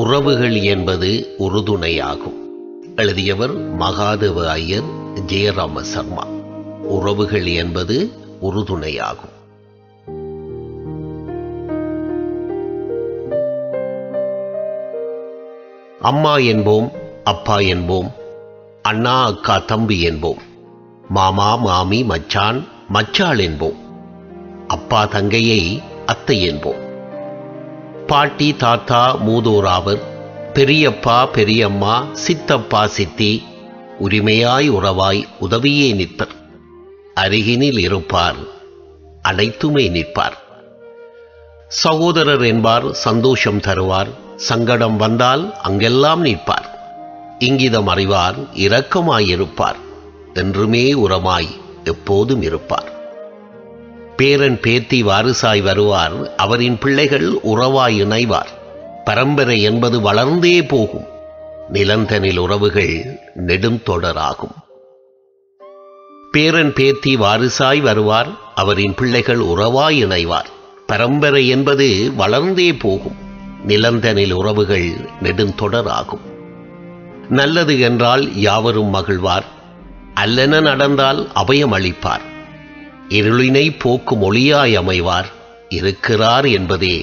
உறவுகள் என்பது உறுதுணையாகும். எழுதியவர் மகாதேவ ஐயர், ஜெயராம சர்மா. உறவுகள் என்பது உறுதுணையாகும். அம்மா என்போம், அப்பா என்போம், அண்ணா அக்கா தம்பி என்போம், மாமா மாமி மச்சான் மச்சாள் என்போம், அப்பா தங்கையை அத்தை என்போம், பாட்டி தாத்தா மூதோராவர், பெரியப்பா பெரியம்மா சித்தப்பா சித்தி உரிமையாய் உறவாய் உதவியே நிற்பர். அருகினில் இருப்பார், அனைத்துமே நிற்பார். சகோதரர் என்பார், சந்தோஷம் தருவார், சங்கடம் வந்தால் அங்கெல்லாம் நிற்பார். இங்கிதம் அறிவார், இரக்கமாயிருப்பார், என்றுமே உரமாய் எப்போதும் இருப்பார். பேரன் பேத்தி வாரிசாய் வருவார், அவரின் பிள்ளைகள் உறவாய் இணைவார். பரம்பரை என்பது வளர்ந்தே போகும், நிலந்தனில் உறவுகள் நெடுந்தொடராகும். பேரன் பேத்தி வாரிசாய் வருவார், அவரின் பிள்ளைகள் உறவாய் இணைவார். பரம்பரை என்பது வளர்ந்தே போகும், நிலந்தனில் உறவுகள் நெடுந்தொடராகும். நல்லது என்றால் யாவரும் மகிழ்வார், அல்லன நடந்தால் அபயம் அளிப்பார். இருளினை போக்கும் ஒளியாய் அமைவார், இருக்கிறார் என்பதே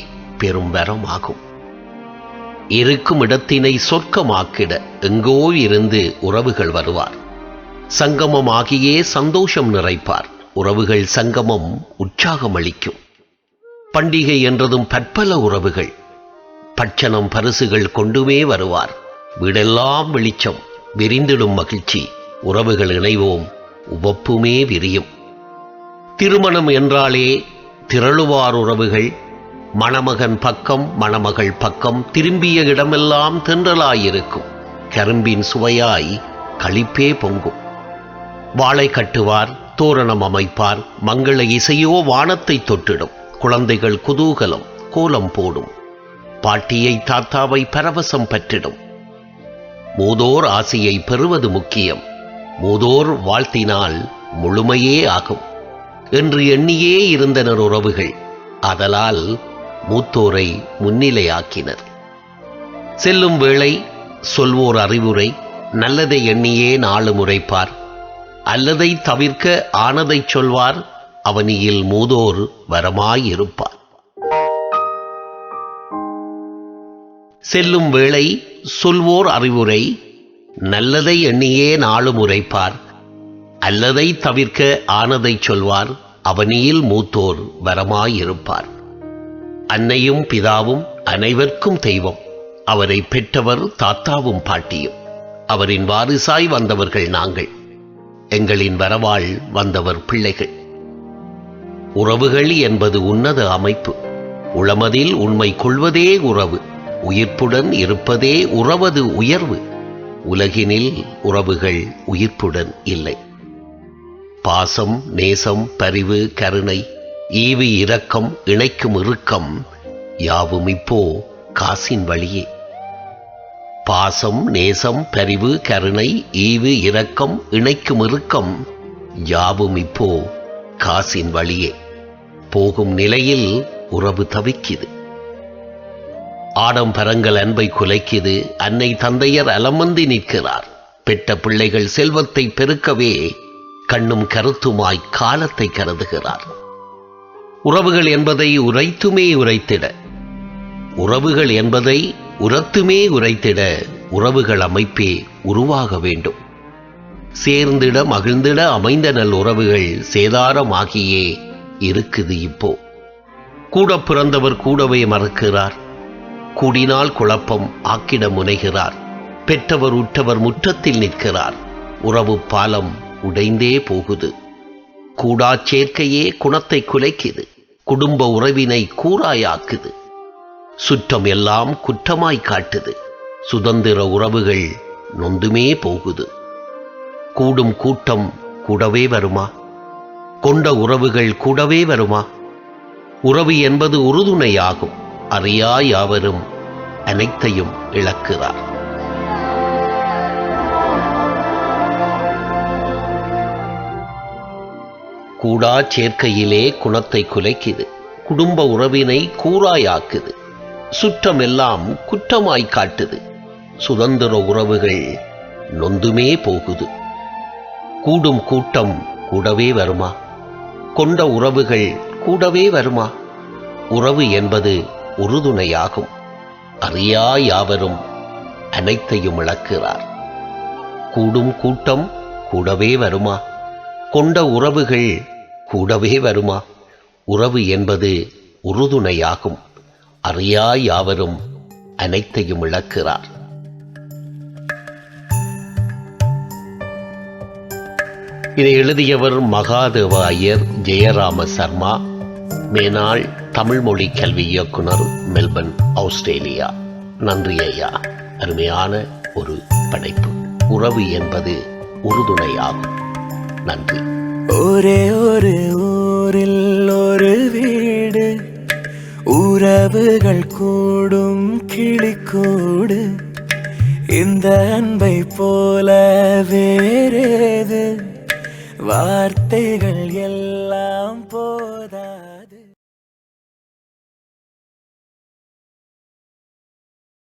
பெரும் வரமாகும். இருக்கும் இடத்தினை சொர்க்கமாக்கிட எங்கோ இருந்து உறவுகள் வருவார். சங்கமமாகியே சந்தோஷம் நிறைப்பார். உறவுகள் சங்கமம் உற்சாகம் அளிக்கும். பண்டிகை என்றதும் பற்பல உறவுகள், பட்சணம் பரிசுகள் கொண்டுமே வருவார். வீடெல்லாம் வெளிச்சம், விரிந்திடும் மகிழ்ச்சி. உறவுகள் இணைவோம், உவப்புமே விரியும். திருமணம் என்றாலே திரளுவார் உறவுகள். மணமகன் பக்கம் மணமகள் பக்கம் திரும்பிய இடமெல்லாம் தென்றலாயிருக்கும். கரும்பின் சுவையாய் களிப்பே பொங்கும். வாளை கட்டுவார், தோரணம் அமைப்பார். மங்கள இசையோ வானத்தை தொட்டிடும். குழந்தைகள் குதூகலம் கோலம் போடும். பாட்டியை தாத்தாவை பரவசம் பற்றிடும். மூதோர் ஆசையை பெறுவது முக்கியம். மூதோர் வாழ்த்தினால் முழுமையே ஆகும் என்று எண்ணியே இருந்தனர் உறவுகள். ஆதலால் மூத்தோரை முன்னிலையாக்கினர். செல்லும் வேளை சொல்வோர் அறிவுரை, நல்லதை எண்ணியே நாளும் உரைப்பார். அல்லதை தவிர்க்க ஆனதைச் சொல்வார், அவனியில் மூதோர் வரமாயிருப்பார். செல்லும் வேளை சொல்வோர் அறிவுரை, நல்லதை எண்ணியே நாளும் உரைப்பார். அல்லதை தவிர்க்க ஆனதை சொல்வார், அவனியில் மூத்தோர் வரமாயிருப்பார். அன்னையும் பிதாவும் அனைவருக்கும் தெய்வம். அவரை பெற்றவர் தாத்தாவும் பாட்டியும். அவரின் வாரிசாய் வந்தவர்கள் நாங்கள். எங்களின் வரவாள் வந்தவர் பிள்ளைகள். உறவுகள் என்பது உன்னத அமைப்பு. உளமதில் உண்மை கொள்வதே உறவு. உயிர்ப்புடன் இருப்பதே உறவது உயர்வு. உலகினில் உறவுகள் உயிர்ப்புடன் இல்லை. பாசம் நேசம் பரிவு கருணை ஈவு இரக்கம் இணைக்கும் இறுக்கம் யாவும் இப்போ காசின் வழியே. பாசம் நேசம் பரிவு கருணை ஈவு இரக்கம் இணைக்கும் இறுக்கம் யாவும் இப்போ காசின் வழியே. போகும் நிலையில் உறவு தவிக்குது. ஆடம்பரங்கள் அன்பை குலைக்குது. அன்னை தந்தையர் அலமந்தி நிற்கிறார். பெற்ற பிள்ளைகள் செல்வத்தை பெருக்கவே கண்ணும் கருத்துமாய் காலத்தை கருதுகிறார். உறவுகள் என்பதை உரைத்துமே உரைத்திட, உறவுகள் என்பதை உரத்துமே உரைத்திட உறவுகள் அமைப்பே உருவாக வேண்டும். சேர்ந்திட மகிழ்ந்திட அமைந்த நல் உறவுகள் சேதாரமாகியே இருக்குது இப்போ. கூட பிறந்தவர் கூடவே மறக்கிறார். கூடினால் குழப்பம் ஆக்கிட முனைகிறார். பெற்றவர் உற்றவர் முற்றத்தில் நிற்கிறார். உறவு பாலம் உடைந்தே போகுது. கூடா சேர்க்கையே குணத்தை குலைக்குது. குடும்ப உறவினை கூறாயாக்குது. சுற்றம் எல்லாம் குற்றமாய் காட்டுது. சுதந்திர உறவுகள் நொந்துமே போகுது. கூடும் கூட்டம் கூடவே வருமா? கொண்ட உறவுகள் கூடவே வருமா? உறவு என்பது உறுதுணையாகும். அறியா யாவரும் அனைத்தையும் இழக்கிறார். கூடா சேர்க்கையிலே குணத்தை குலைக்குது. குடும்ப உறவினை கூராயாக்குது. சுற்றமெல்லாம் குற்றமாய் காட்டுது. சுதந்திர உறவுகள் நொந்துமே போகுது. கூடும் கூட்டம் கூடவே வருமா? கொண்ட உறவுகள் கூடவே வருமா? உறவு என்பது உறுதுணையாகும். அறியா யாவரும் அனைத்தையும் இழக்கிறார். கூடும் கூட்டம் கூடவே வருமா? கொண்ட உறவுகள் கூடவே வருமா? உறவு என்பது உறுதுணையாகும். அறியா யாவரும் அனைத்தையும் இழக்கிறார். இதை எழுதியவர் மகாதேவ ஐயர், ஜெயராம சர்மா, மேனாள் தமிழ் மொழி கல்வி இயக்குனர், மெல்பர்ன், ஆஸ்திரேலியா. நன்றி ஐயா. அருமையான ஒரு படைப்பு. உறவு என்பது உறுதுணையாகும். நன்றி. ஒரே ஒரு ஊரில் ஒரு வீடு, உறவுகள் கூடும் கிளிக்கூடு. இந்த அன்பை போல வேறேது? வார்த்தைகள் எல்லாம் போதா.